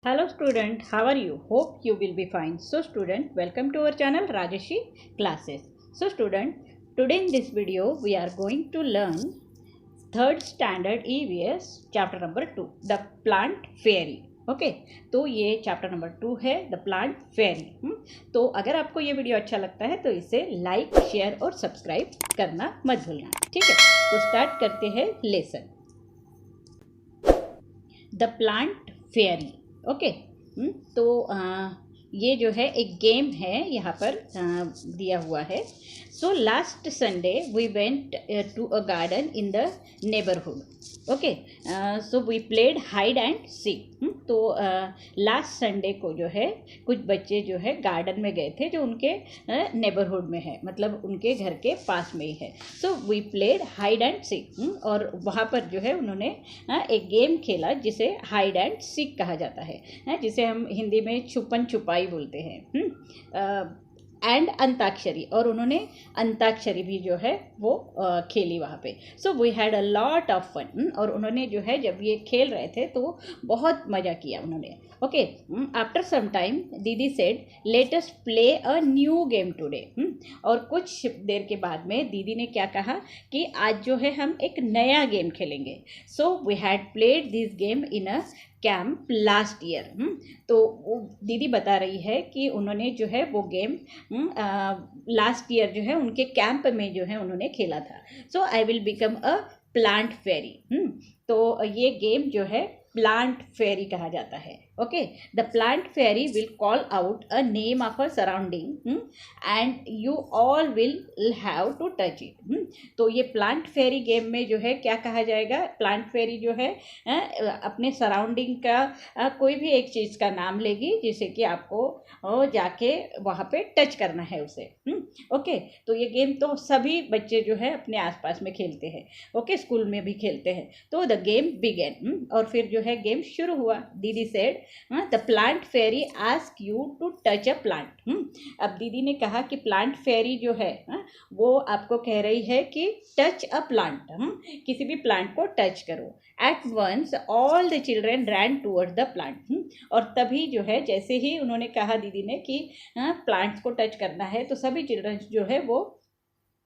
Hello student, how are you? Hope you will be fine. So student, welcome to our channel Rajeshi Classes. So student, today in this video we are going to learn 3rd standard EVS chapter number 2, the plant fairy. Okay तो ये chapter number 2 है the plant fairy. तो अगर आपको ये video अच्छा लगता है तो इसे लाइक शेयर और सब्सक्राइब करना मत भूलना, ठीक है। तो स्टार्ट करते हैं lesson the plant fairy. Okay तो ये जो है एक गेम है यहाँ पर दिया हुआ है। So last Sunday we went to a garden in the neighbourhood. Okay so we played hide and seek. तो लास्ट संडे को जो है कुछ बच्चे जो है गार्डन में गए थे जो उनके नेबरहुड में है, मतलब उनके घर के पास में ही है। So we played hide and seek और वहाँ पर जो है उन्होंने एक गेम खेला जिसे हाइड एंड सीक कहा जाता है, जिसे हम हिंदी में छुपन छुपाई बोलते हैं, एंड अंताक्षरी, और उन्होंने अंताक्षरी भी जो है वो खेली वहाँ पे। So we had a lot of fun. और उन्होंने जो है जब ये खेल रहे थे तो बहुत मज़ा किया उन्होंने। ओके आफ्टर सम टाइम दीदी said let us play a new game today. और कुछ देर के बाद में दीदी ने क्या कहा कि आज जो है हम एक नया गेम खेलेंगे। So we had played this game in a camp last year. तो वो दीदी बता रही है कि उन्होंने जो है वो गेम लास्ट ईयर जो है उनके कैंप में जो है उन्होंने खेला था। So I will become a plant fairy. तो ये गेम जो है प्लांट फेरी कहा जाता है। Okay the plant fairy will call out a name of a surrounding and you all will have to touch it. तो ये प्लांट फेरी गेम में जो है क्या कहा जाएगा, प्लांट फेरी जो है अपने सराउंडिंग का कोई भी एक चीज़ का नाम लेगी जिसे कि आपको जाके वहाँ पे टच करना है उसे। ओके तो ये गेम तो सभी बच्चे जो है अपने आसपास में खेलते हैं। ओके स्कूल में भी खेलते हैं। तो द गेम बिगेन और फिर जो है गेम शुरू हुआ। दीदी said the plant fairy ask you to touch a plant. अब दीदी ने कहा कि प्लांट फेरी जो है वो आपको कह रही है कि टच अ प्लांट, किसी भी प्लांट को टच करो। At once all the children ran toward the plant. और तभी जो है जैसे ही उन्होंने कहा दीदी ने कि प्लांट्स को टच करना है तो सभी चिल्ड्रन जो है वो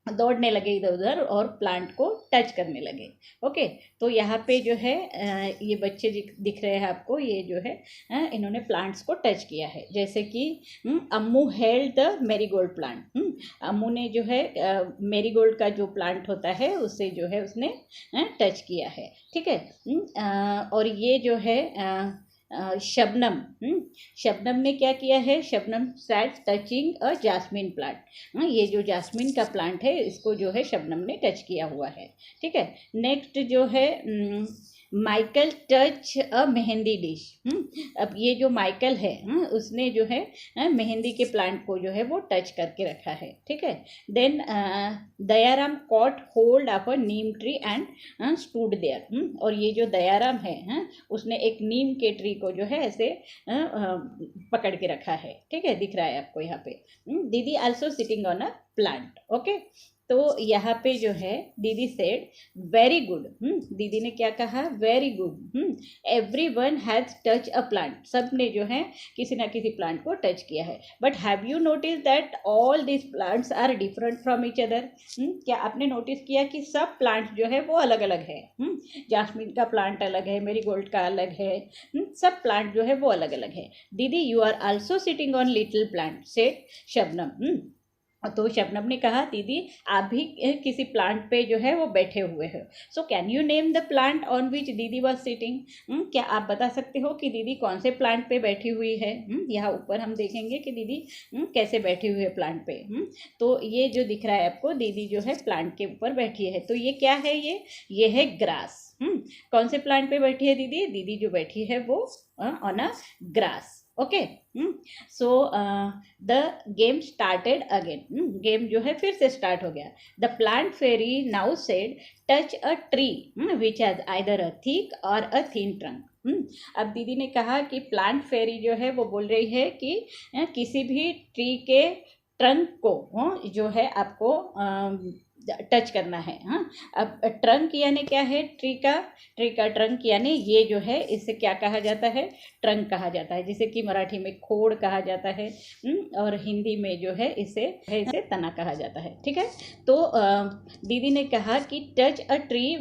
दौड़ने लगे इधर उधर और प्लांट को टच करने लगे। ओके तो यहाँ पे जो है ये बच्चे दिख रहे हैं आपको, ये जो है इन्होंने प्लांट्स को टच किया है। जैसे कि अम्मू हेल्ड द मेरीगोल्ड प्लांट। अम्मू ने जो है मेरीगोल्ड का जो प्लांट होता है उसे जो है उसने टच किया है, ठीक है। और ये जो है शबनम, शबनम ने क्या किया है, Shabnam sat touching a jasmine plant. ये जो जास्मिन का प्लांट है इसको जो है शबनम ने टच किया हुआ है, ठीक है। नेक्स्ट जो है माइकल टच अ मेहंदी डिश। अब ये जो माइकल है उसने जो है मेहंदी के प्लांट को जो है वो टच करके रखा है, ठीक है। Then Dayaram caught hold of a neem tree and stood there. और ये जो दयाराम है उसने एक नीम के ट्री को जो है ऐसे पकड़ के रखा है, ठीक है, दिख रहा है आपको यहाँ पे। दीदी also sitting on a plant. Okay तो यहाँ पे जो है दीदी सेड वेरी गुड। दीदी ने क्या कहा, very good. Every one has touch a plant, सब ने जो है किसी ना किसी प्लांट को टच किया है। But have you notice that all this plants are different from each other. क्या आपने नोटिस किया कि सब प्लांट जो है वो अलग अलग है। जास्मिन का प्लांट अलग है, मेरीगोल्ड का अलग है, सब प्लांट जो है वो अलग अलग है। Didi you are also sitting on little plant said Shabnam. तो शबनम ने कहा दीदी आप भी किसी प्लांट पे जो है वो बैठे हुए हो। सो can you name the plant on which दीदी वॉज सिटिंग। क्या आप बता सकते हो कि दीदी कौन से प्लांट पे बैठी हुई है। यहाँ ऊपर हम देखेंगे कि दीदी कैसे बैठी हुई है प्लांट पे। तो ये जो दिख रहा है आपको, दीदी जो है प्लांट के ऊपर बैठी है। तो ये क्या है, ये है ग्रास। कौन से प्लांट पे बैठी है दीदी, दीदी जो बैठी है वो on a grass. Okay so the game started again. Game जो है फिर से स्टार्ट हो गया। The plant fairy now said touch a tree which has either a thick or a thin trunk. अब दीदी ने कहा कि प्लांट फेरी जो है वो बोल रही है कि किसी भी ट्री के ट्रंक को जो है आपको टच करना है। हाँ, अब ट्रंक यानी क्या है? ट्री का ट्रंक यानी ये जो है इसे क्या कहा जाता है? ट्रंक कहा जाता है, जिसे कि मराठी में खोड़ कहा जाता है और हिंदी में जो है इसे तना कहा जाता है। ठीक है, तो दीदी ने कहा कि touch a tree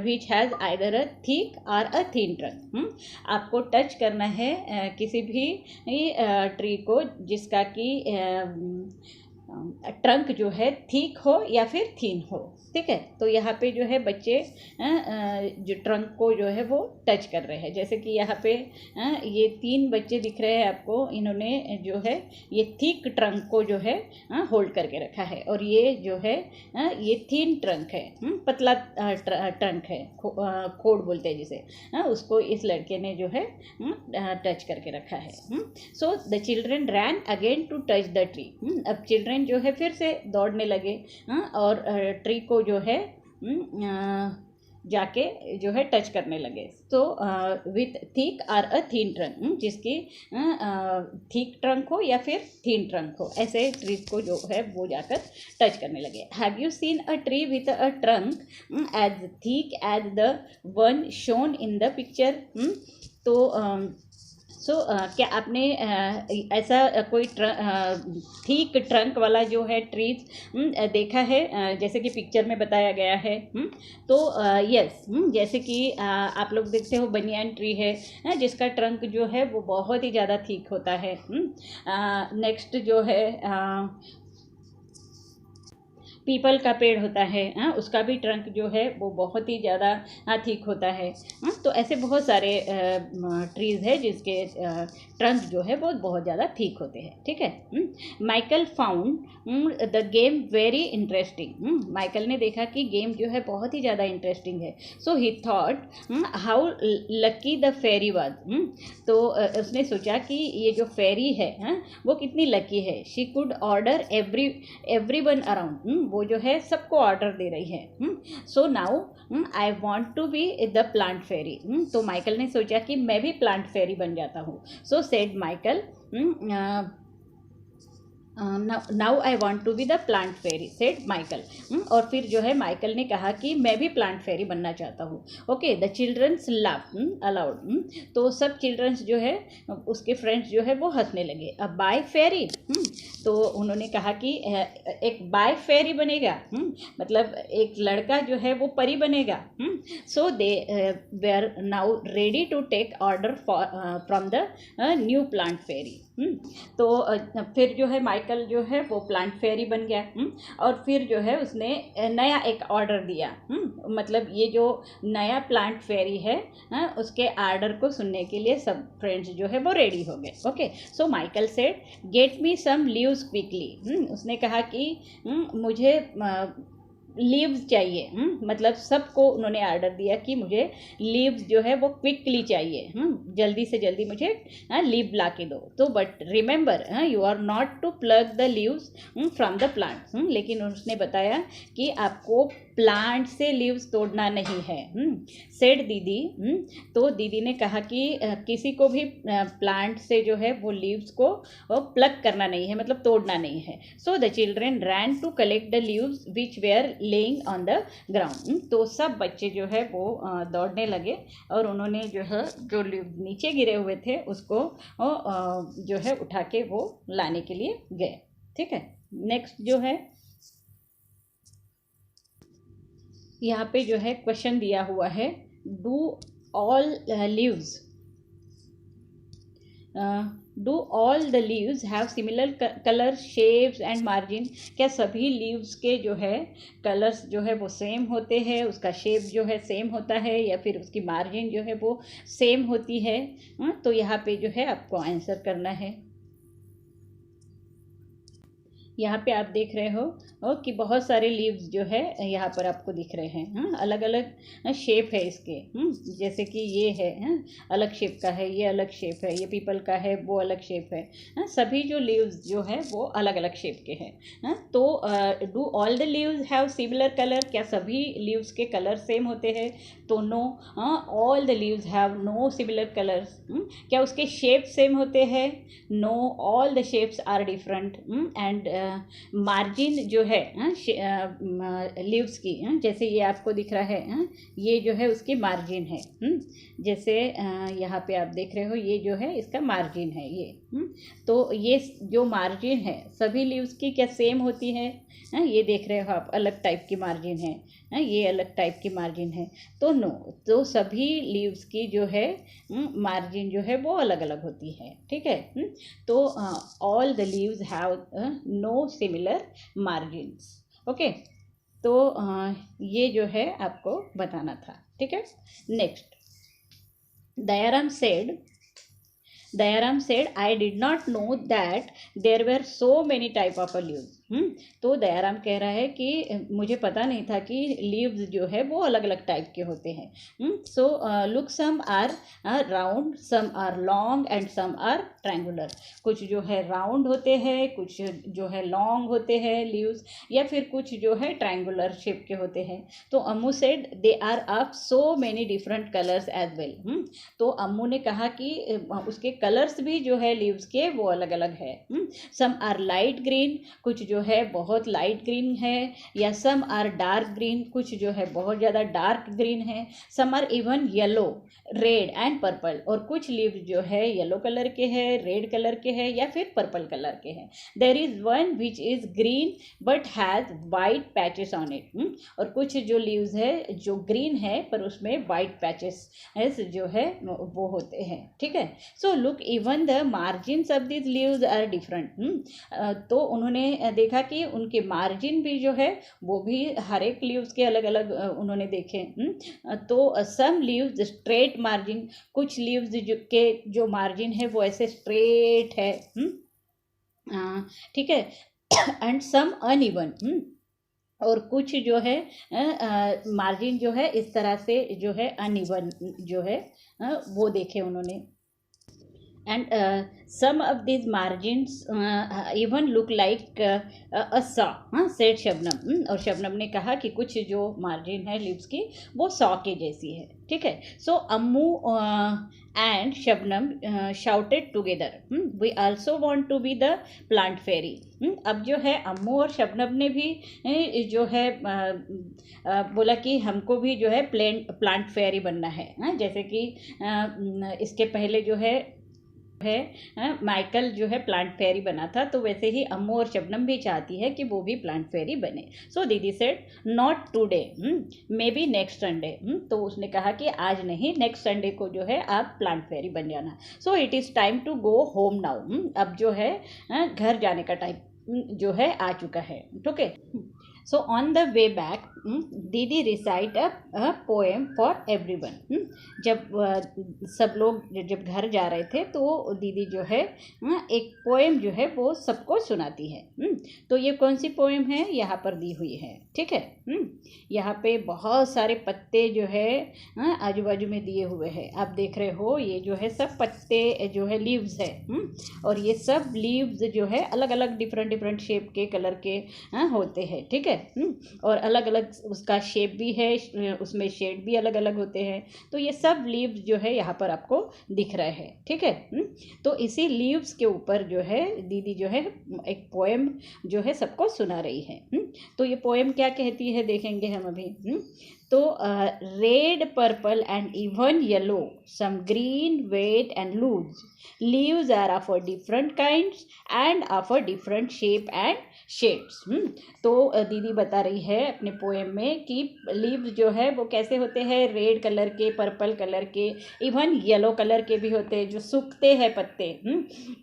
which has either a thick or a thin trunk. आपको टच करना है किसी भी ट्री को जिसका कि ट्रंक जो है थिक हो या फिर थिन हो। ठीक है, तो यहाँ पे जो है बच्चे जो ट्रंक को जो है वो टच कर रहे हैं। जैसे कि यहाँ पे ये 3 बच्चे दिख रहे हैं आपको, इन्होंने जो है ये थिक ट्रंक को जो है होल्ड करके रखा है, और ये जो है ये थिन ट्रंक है, पतला ट्रंक है, खोड़ बोलते हैं जिसे, उसको इस लड़के ने जो है टच करके रखा है। So the children ran again to touch the tree. अब चिल्ड्रन जो है फिर से दौड़ने लगे और ट्री को जो है जाके जो है टच करने लगे। तो with thick or a thin trunk, जिसकी थिक ट्रंक हो या फिर थिन ट्रंक हो, ऐसे ट्रीज को जो है वो जाकर टच करने लगे। Have you seen a tree with a trunk as thick as the one shown in the picture? तो क्या आपने ऐसा कोई थिक ट्रंक वाला जो है ट्रीज देखा है जैसे कि पिक्चर में बताया गया है? तो यस, जैसे कि आप लोग देखते हो बनियान ट्री है जिसका ट्रंक जो है वो बहुत ही ज़्यादा थिक होता है। नेक्स्ट जो है पीपल का पेड़ होता है, उसका भी ट्रंक जो है वो बहुत ही ज़्यादा थिक होता है। तो ऐसे बहुत सारे ट्रीज़ है जिसके ट्रंक जो है वो बहुत ज़्यादा थिक होते हैं। ठीक है, Michael found the game very interesting. Michael ने देखा कि गेम जो है बहुत ही ज़्यादा इंटरेस्टिंग है। So he thought how lucky the fairy was. तो उसने सोचा कि ये जो फेरी है वो कितनी लकी है। She could order everyone around, वो जो है सबको ऑर्डर दे रही है। So now I want to be the plant fairy. तो माइकल ने सोचा कि मैं भी प्लांट फेरी बन जाता हूँ। So said Michael now I want to be the plant fairy, said Michael. और फिर जो है माइकल ने कहा कि मैं भी प्लांट फेरी बनना चाहता हूँ। Okay, the children's laugh aloud. तो सब चिल्ड्रंस जो है उसके फ्रेंड्स जो है वो हंसने लगे। अब बाय फेरी, तो उन्होंने कहा कि एक बाय फेरी बनेगा, मतलब एक लड़का जो है वो परी बनेगा। So they were now ready to take order from the new plant fairy. तो फिर जो है माइकल जो है वो प्लांट फेरी बन गया। और फिर जो है उसने नया एक ऑर्डर दिया। मतलब ये जो नया प्लांट फेरी है उसके ऑर्डर को सुनने के लिए सब फ्रेंड्स जो है वो रेडी हो गए। Okay, so Michael said get me some leaves quickly. उसने कहा कि मुझे लीव्स चाहिए। मतलब सबको उन्होंने ऑर्डर दिया कि मुझे लीव्स जो है वो क्विकली चाहिए, जल्दी से जल्दी मुझे लीव ला के दो। तो but remember you are not to pluck the leaves from the plant. लेकिन उसने बताया कि आपको प्लांट से लीव्स तोड़ना नहीं है, सेड दीदी। तो दीदी ने कहा कि किसी को भी प्लांट से जो है वो लीव्स को प्लग करना नहीं है, मतलब तोड़ना नहीं है। So the children ran to collect the leaves which were laying on the ground. तो सब बच्चे जो है वो दौड़ने लगे और उन्होंने जो है जो नीचे गिरे हुए थे उसको जो है उठा के वो लाने के लिए गए। ठीक है, नेक्स्ट जो है यहाँ पे जो है क्वेश्चन दिया हुआ है, do all leaves do all the leaves have similar colour shapes and margin? क्या सभी लीव्स के जो है कलर्स जो है वो सेम होते हैं, उसका शेप जो है सेम होता है, या फिर उसकी मार्जिन जो है वो सेम होती है? तो यहाँ पे जो है आपको आंसर करना है। यहाँ पे आप देख रहे हो कि बहुत सारे लीव्स जो है यहाँ पर आपको दिख रहे हैं। अलग अलग शेप है इसके। जैसे कि ये है अलग शेप का है, ये अलग शेप है, ये पीपल का है, वो अलग शेप है। सभी जो लीव्स जो है वो अलग अलग शेप के हैं। तो do all the leaves have similar colour? क्या सभी लीव्स के कलर सेम होते हैं? तो no, all the leaves have no similar colours. क्या उसके शेप सेम होते हैं? No, all the shapes are different and margin जो है लीव्स की, जैसे ये आपको दिख रहा है, ये जो है उसकी मार्जिन है। जैसे यहाँ पे आप देख रहे हो, ये जो है इसका मार्जिन है ये। तो ये जो मार्जिन है सभी लीव्स की क्या सेम होती है? ये देख रहे हो आप, अलग टाइप की मार्जिन है, ये अलग टाइप की मार्जिन है। तो नो, तो सभी लीव्स की जो है मार्जिन जो है वो अलग अलग होती है, ठीक है। तो all the leaves have no similar margins, okay. तो ये जो है आपको बताना था, ठीक है। Next, Dayaram said I did not know that there were so many type of leaves। तो दयाराम कह रहा है कि मुझे पता नहीं था कि लीव्स जो है वो अलग अलग टाइप के होते हैं। So look, some are round, some are long and some are triangular. कुछ जो है राउंड होते हैं, कुछ जो है लॉन्ग होते हैं लीव्स, या फिर कुछ जो है ट्रायंगुलर शेप के होते हैं। तो Ammu said they are of so many different colours as well. तो अम्मू ने कहा कि उसके कलर्स भी जो है लीव्स के वो अलग अलग है। सम आर लाइट ग्रीन, कुछ जो है बहुत लाइट ग्रीन है, या सम आर डार्क ग्रीन, कुछ जो है बहुत ज़्यादा डार्क ग्रीन है। Some are even yellow, red and purple, और कुछ लीव्स जो है येलो कलर के हैं, रेड कलर के हैं, या फिर पर्पल कलर के हैं। There is one which is green but has white patches on it. और कुछ जो लीव्स है जो ग्रीन है पर उसमें वाइट पैचेस जो है वो होते हैं, ठीक है। So look, even the margins of this leaves are different. तो उन्होंने देखा कि उनके मार्जिन भी जो है वो भी हर एक लीव्स के अलग अलग उन्होंने देखे। तो सम लीव्स स्ट्रेट मार्जिन, कुछ लीव्स के जो मार्जिन है वो ऐसे स्ट्रेट है, ठीक है। एंड सम अनइवन, और कुछ जो है मार्जिन जो है इस तरह से जो है अनइवन जो है वो देखे उन्होंने। And some of this margins even look like a saw, said Shabnam. और शबनम ने कहा कि कुछ जो मार्जिन है लिप्स की वो सॉ के जैसी है, ठीक है। So Ammu and Shabnam shouted together, we also want to be the plant fairy. अब जो है अम्मू और शबनम ने भी जो है बोला कि हमको भी जो है प्लांट फेरी बनना है। जैसे कि इसके पहले जो है माइकल जो है प्लांट फेरी बना था, तो वैसे ही अम्मू और शबनम भी चाहती है कि वो भी प्लांट फेरी बने। सो दीदी said not today, may be next Sunday. तो उसने कहा कि आज नहीं, नेक्स्ट संडे को जो है आप प्लांट फेरी बन जाना। So it is time to go home now. अब जो है घर जाने का टाइम जो है आ चुका है, ठीक है। So on the way back didi recite a poem for everyone. जब सब लोग जब घर जा रहे थे तो दीदी जो है एक पोएम जो है वो सबको सुनाती है। तो ये कौन सी पोएम है, यहाँ पर दी हुई है, ठीक है। यहाँ पे बहुत सारे पत्ते जो है आजू बाजू में दिए हुए हैं, आप देख रहे हो। ये जो है सब पत्ते जो है लीव्स है, और ये सब लीव्स जो है अलग अलग डिफरेंट शेप के कलर के होते हैं, ठीक है। और अलग अलग उसका शेप भी है, उसमें शेड भी अलग अलग होते हैं। तो ये सब लीव्स जो है यहाँ पर आपको दिख रहे हैं, ठीक है। तो इसी लीव्स के ऊपर जो है दीदी जो है एक पोएम जो है सबको सुना रही है। तो ये पोएम क्या कहती है देखेंगे हम अभी। तो red, purple and even yellow, some green, wet and loose, leaves are of different kinds and of different shape and shades. तो दीदी बता रही है अपने पोएम में कि लीव्स जो है वो कैसे होते हैं, रेड कलर के, पर्पल कलर के, इवन येलो कलर के भी होते हैं। जो सूखते हैं पत्ते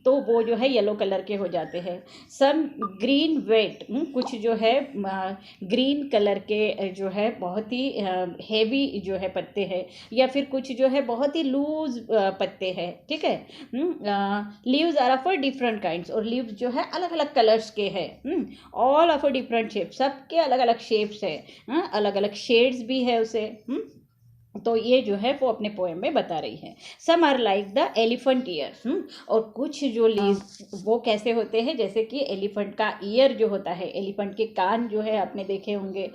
तो वो जो है येलो कलर के हो जाते हैं। सम ग्रीन, वेट, कुछ जो है ग्रीन कलर के जो है बहुत ही हेवी जो है पत्ते हैं, या फिर कुछ जो है बहुत ही लूज पत्ते हैं, ठीक है। Leaves are of different kinds, और लीव्स जो है अलग अलग कलर्स के हैं। ऑल ऑफ डिफरेंट शेप्स, सबके अलग अलग शेप्स है, अलग अलग शेड्स भी है उसे। तो ये जो है वो अपने पोएम में बता रही है। Some are like the elephant ear, और कुछ जो लीव्स वो कैसे होते हैं, जैसे कि एलिफेंट का ईयर जो होता है, एलिफेंट के कान जो है आपने देखे होंगे,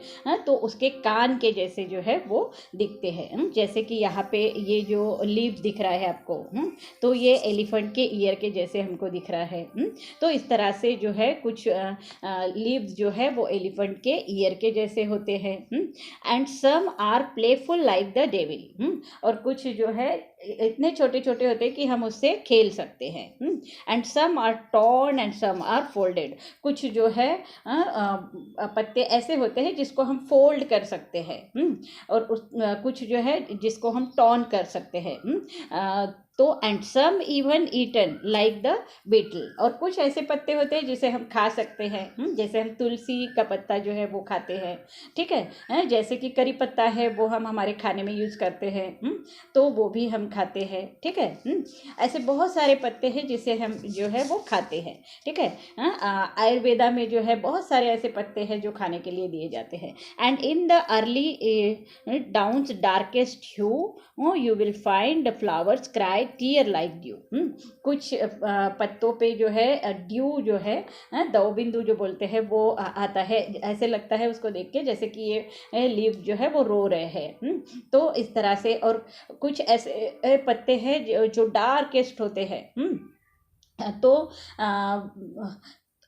तो उसके कान के जैसे जो है वो दिखते हैं। जैसे कि यहाँ पे ये जो लीव दिख रहा है आपको, तो ये एलिफेंट के ईयर के जैसे हमको दिख रहा है। तो इस तरह से जो है कुछ लीव्स जो है वो एलिफेंट के ईयर के जैसे होते हैं। And some are playful like the devil, और कुछ जो है इतने छोटे छोटे होते हैं कि हम उससे खेल सकते हैं। And some are torn and some are folded, कुछ जो है पत्ते ऐसे होते हैं जिसको हम फोल्ड कर सकते हैं, और कुछ जो है जिसको हम टॉर्न कर सकते हैं। तो and some even eaten like the beetle, और कुछ ऐसे पत्ते होते हैं जिसे हम खा सकते हैं, जैसे हम तुलसी का पत्ता जो है वो खाते हैं, ठीक है। जैसे कि करी पत्ता है वो हम हमारे खाने में यूज़ करते हैं, तो वो भी हम खाते हैं, ठीक है। ऐसे बहुत सारे पत्ते हैं जिसे हम जो है वो खाते हैं, ठीक है। आयुर्वेदा में जो है बहुत सारे ऐसे पत्ते हैं जो खाने के लिए दिए जाते हैं। And in the early dawns darkest hue you will find the flowers cry tear like dew, कुछ पत्तों पे जो है ड्यू जो है दो बिंदु जो बोलते हैं वो आता है, ऐसे लगता है उसको देख के जैसे कि ये लीव जो है वो रो रहे हैं। तो इस तरह से, और कुछ ऐसे पत्ते हैं जो डार्केस्ट होते हैं। तो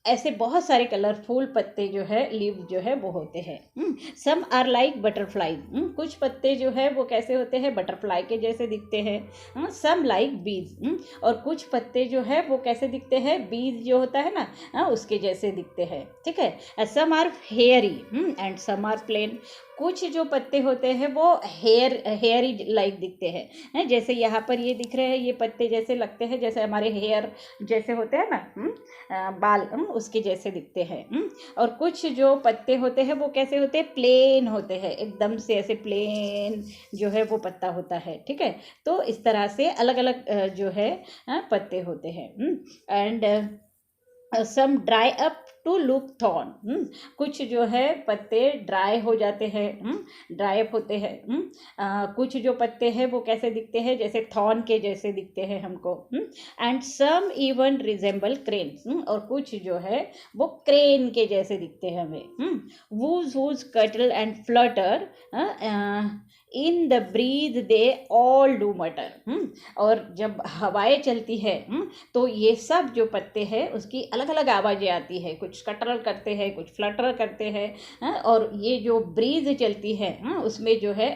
ऐसे बहुत सारे कलरफुल पत्ते जो है लीव जो है वो होते हैं। सम आर लाइक बटरफ्लाई, कुछ पत्ते जो है वो कैसे होते हैं, बटरफ्लाई के जैसे दिखते हैं। सम लाइक बीज, और कुछ पत्ते जो है वो कैसे दिखते हैं, बीज जो होता है ना, उसके जैसे दिखते हैं, ठीक है। Some are hairy and some are plain, कुछ जो पत्ते होते हैं वो हेयरी लाइक दिखते हैं, जैसे यहाँ पर ये दिख रहे हैं, ये पत्ते जैसे लगते हैं जैसे हमारे हेयर जैसे होते हैं ना, बाल, उसके जैसे दिखते हैं। और कुछ जो पत्ते होते हैं वो कैसे होते हैं, प्लेन होते हैं, एकदम से ऐसे प्लेन जो है वो पत्ता होता है, ठीक है। तो इस तरह से अलग अलग जो है पत्ते होते हैं। And some dry up to look thorn, कुछ जो है पत्ते ड्राई हो जाते हैं, ड्राई अप होते हैं। कुछ जो पत्ते हैं वो कैसे दिखते हैं, जैसे थॉर्न के जैसे दिखते हैं हमको। And some even resemble crane, और कुछ जो है वो क्रेन के जैसे दिखते हैं हमें। वूज वूज कटल and Flutter in the breeze they all do मटर, और जब हवाएं चलती है तो ये सब जो पत्ते हैं उसकी अलग अलग आवाज़ें आती है, कुछ कटर करते हैं, कुछ फ्लटर करते हैं, और ये जो ब्रीज चलती है उसमें जो है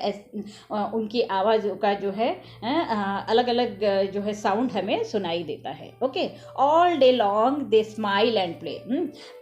उनकी आवाज़ों का जो है अलग अलग जो है साउंड हमें सुनाई देता है। Okay, all day long they smile and play,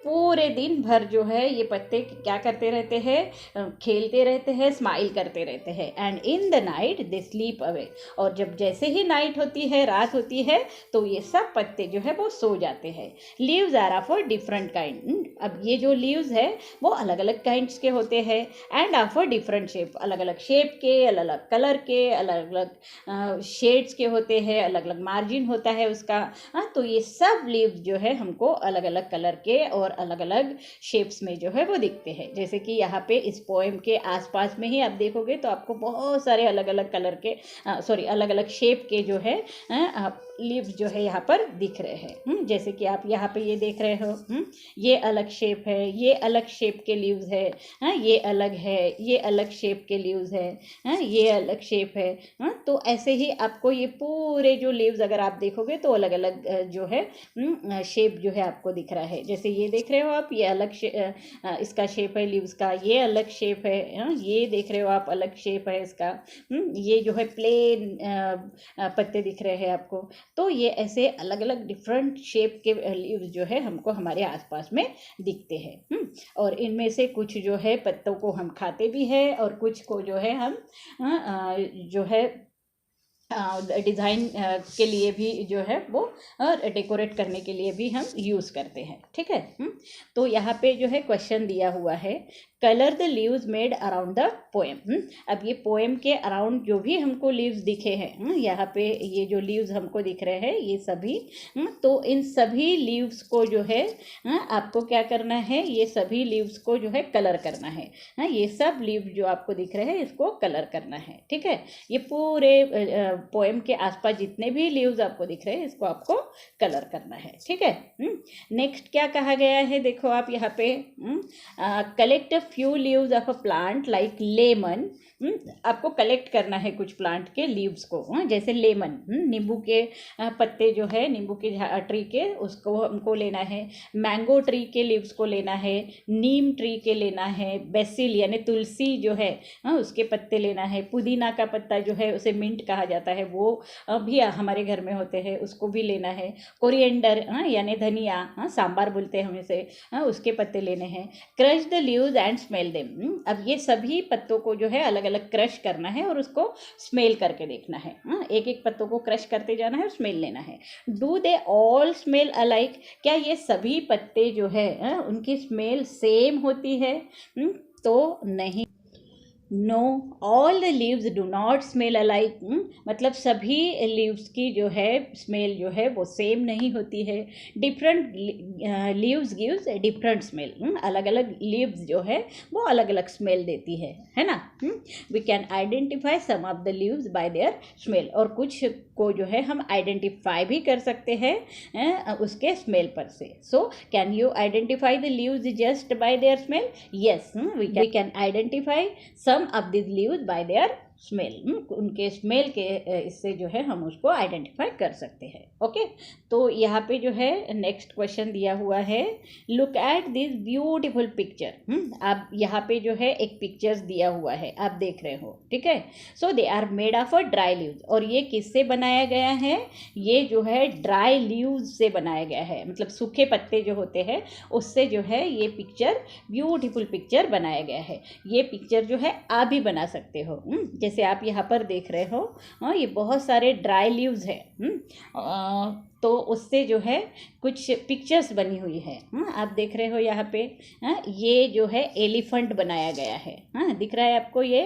पूरे दिन भर जो है ये पत्ते क्या करते रहते हैं, खेलते रहते हैं, स्माइल करते रहते हैं। And in the night they sleep away, और जब जैसे ही नाइट होती है, रात होती है, तो ये सब पत्ते जो है वो सो जाते हैं। Leaves are of a different kind, अब ये जो लीव्स है वो अलग अलग काइंड्स के होते हैं। End of a different shape, अलग अलग शेप के, अलग अलग कलर के, अलग अलग शेड्स के होते हैं, अलग अलग मार्जिन होता है उसका। तो ये सब लीव्स जो है हमको अलग अलग कलर के और अलग अलग शेप्स में जो है वो दिखते हैं। जैसे कि यहाँ पे इस पोएम के आसपास में ही आप देखोगे तो आपको बहुत सारे अलग अलग कलर के अलग अलग शेप के जो है लीव्स जो है यहाँ पर दिख रहे हैं। जैसे कि आप यहाँ पे ये देख रहे हो, ये अलग शेप है, ये अलग शेप के लीव्स है, ये अलग है, ये अलग शेप के लीव्स है, ये अलग शेप है। तो ऐसे ही आपको ये पूरे जो लीव्स अगर आप देखोगे तो अलग अलग जो है शेप जो है आपको दिख रहा है। जैसे ये देख रहे हो आप, ये अलग इसका शेप है लीव्स का, ये अलग शेप है, ये देख रहे हो आप अलग शेप है इसका, ये जो है प्लेन पत्ते दिख रहे हैं आपको। तो ये ऐसे अलग अलग डिफरेंट शेप के लीव्स जो है हमको हमारे आसपास में दिखते हैं। और इनमें से कुछ जो है पत्तों को हम खाते भी हैं और कुछ को जो है हम जो है डिज़ाइन के लिए भी जो है वो डेकोरेट करने के लिए भी हम यूज़ करते हैं, ठीक है। तो यहाँ पे जो है क्वेश्चन दिया हुआ है, colour the leaves made around the poem. अब ये पोएम के अराउंड जो भी हमको लीव्स दिखे हैं, यहाँ पे ये जो लीव्स हमको दिख रहे हैं ये सभी, तो इन सभी लीव्स को जो है आपको क्या करना है, ये सभी लीव्स को जो है कलर करना है। ये सब लीव्स जो आपको दिख रहे हैं इसको कलर करना है, ठीक है। ये पूरे पोएम के आसपास जितने भी लीव्स आपको दिख रहे हैं इसको आपको कलर करना है, ठीक है। नेक्स्ट क्या कहा गया है, देखो आप यहाँ पे, collect a few leaves of a plant like lemon. आपको कलेक्ट करना है कुछ प्लांट के लीव्स को, जैसे लेमन, नींबू के पत्ते जो है, नींबू के ट्री के, उसको हमको लेना है। मैंगो ट्री के लीव्स को लेना है, नीम ट्री के लेना है, बेसिल यानी तुलसी जो है उसके पत्ते लेना है, पुदीना का पत्ता जो है उसे मिंट कहा जाता है वो भी हमारे घर में होते हैं, उसको भी लेना है। कोरिएंडर यानी धनिया, सांबार बोलते हैं हम इसे, उसके पत्ते लेने हैं। Crush the leaves and smell them. अब ये सभी पत्तों को जो है अलग अलग क्रश करना है और उसको स्मेल करके देखना है। एक एक पत्तों को क्रश करते जाना है और स्मेल लेना है। Do they all smell alike. क्या ये सभी पत्ते जो है उनकी स्मेल सेम होती है? तो नहीं। No, all the leaves do not smell alike. मतलब सभी लीव्स की जो है स्मेल जो है वो सेम नहीं होती है। Different leaves gives different smell. अलग अलग लीव्स जो है वो अलग अलग स्मेल देती है ना। We can identify some of the leaves by their smell. और कुछ को जो है हम आइडेंटिफाई भी कर सकते हैं उसके स्मेल पर से। So can you identify the leaves just by their smell? Yes, we can identify some of this leaves by their smell. उनके स्मेल के इससे जो है हम उसको आइडेंटिफाई कर सकते हैं। ओके, तो यहाँ पे जो है नेक्स्ट क्वेश्चन दिया हुआ है, look at this beautiful picture. आप यहाँ पे जो है एक पिक्चर्स दिया हुआ है, आप देख रहे हो, ठीक है। So they are made of a dry leaves. और ये किससे बनाया गया है? ये जो है ड्राई लीव्स से बनाया गया है, मतलब सूखे पत्ते जो होते हैं उससे जो है ये पिक्चर, ब्यूटीफुल पिक्चर बनाया गया है। ये पिक्चर जो है आप भी बना सकते हो। जैसे आप यहाँ पर देख रहे हो, ये बहुत सारे ड्राई लीव्स है, तो उससे जो है कुछ पिक्चर्स बनी हुई है। आप देख रहे हो यहाँ पे, ये जो है एलिफेंट बनाया गया है। दिख रहा है आपको ये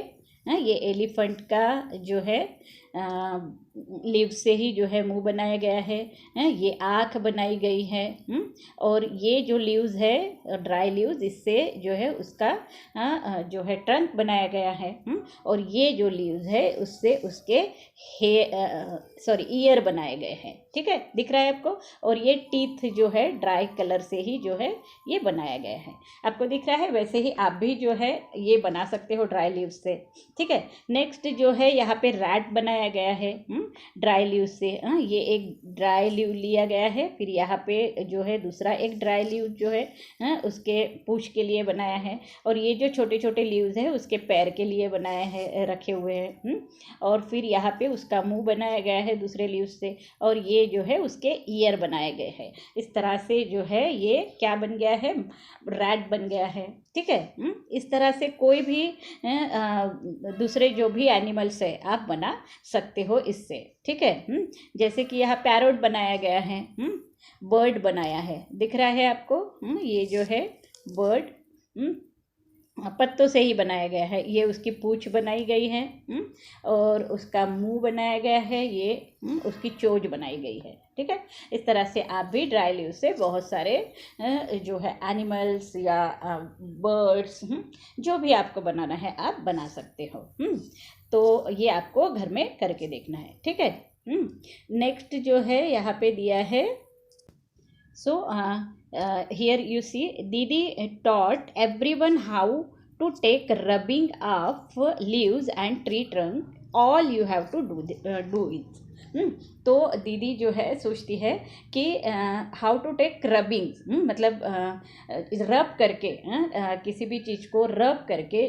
एलिफेंट का जो है लीव से ही जो है मुंह बनाया गया है। ये आँख बनाई गई है। और ये जो लीव्स है ड्राई लीव्स, इससे जो है उसका जो है ट्रंक बनाया गया है। और ये जो लीव्स है उससे उसके ईयर बनाए गए हैं, ठीक है। दिख रहा है आपको? और ये टीथ जो है ड्राई कलर से ही जो है ये बनाया गया है। आपको दिख रहा है? वैसे ही आप भी जो है ये बना सकते हो ड्राई लीव्स से, ठीक है। नेक्स्ट जो है यहाँ पे रैट बनाया गया है ड्राई लीव से। ये एक ड्राई लीव लिया गया है, फिर यहाँ पे जो है दूसरा एक ड्राई लीव जो है उसके पूंछ के लिए बनाया है। और ये जो छोटे छोटे लीव्स है उसके पैर के लिए बनाया है, रखे हुए हैं। और फिर यहाँ पे उसका मुंह बनाया गया है दूसरे लीव से, और ये जो है उसके ईयर बनाए गए हैं। इस तरह से जो है ये क्या बन गया है? रैट बन गया है, ठीक है। इस तरह से कोई भी दूसरे जो भी एनिमल्स है आप बना सकते हो इससे, ठीक है। जैसे कि यहाँ पैरोट बनाया गया है, बर्ड बनाया है, दिख रहा है आपको? ये जो है बर्ड पत्तों से ही बनाया गया है। ये उसकी पूंछ बनाई गई है, और उसका मुंह बनाया गया है, ये उसकी चोंच बनाई गई है, ठीक है। इस तरह से आप भी ड्राई लीव से बहुत सारे जो है एनिमल्स या बर्ड्स, जो भी आपको बनाना है आप बना सकते हो। तो ये आपको घर में करके देखना है, ठीक है। नेक्स्ट जो है यहाँ पे दिया है, so here you see Didi taught everyone how to take rubbing of leaves and tree trunk. All you have to do it. तो दीदी जो है सोचती है कि हाउ टू टेक रबिंग, मतलब रब करके, किसी भी चीज़ को रब करके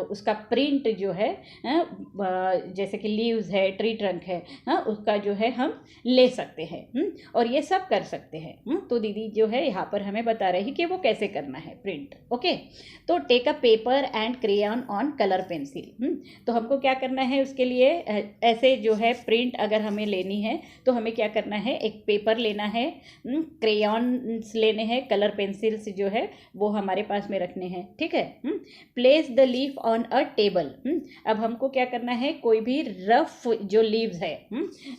उसका प्रिंट जो है, जैसे कि लीव्स है, ट्री ट्रंक है, उसका जो है हम ले सकते हैं, और ये सब कर सकते हैं। तो दीदी जो है यहाँ पर हमें बता रही कि वो कैसे करना है प्रिंट। ओके, तो take a paper and crayon on colour pencil. तो हमको क्या करना है उसके लिए, ऐसे जो है प्रिंट अगर हमें लेनी है तो हमें क्या करना है, एक पेपर लेना है, क्रेयॉन्स लेने हैं, कलर पेंसिल्स जो है वो हमारे पास में रखने हैं, ठीक है। Place the leaf on a table. अब हमको क्या करना है, कोई भी रफ जो लीव्स है,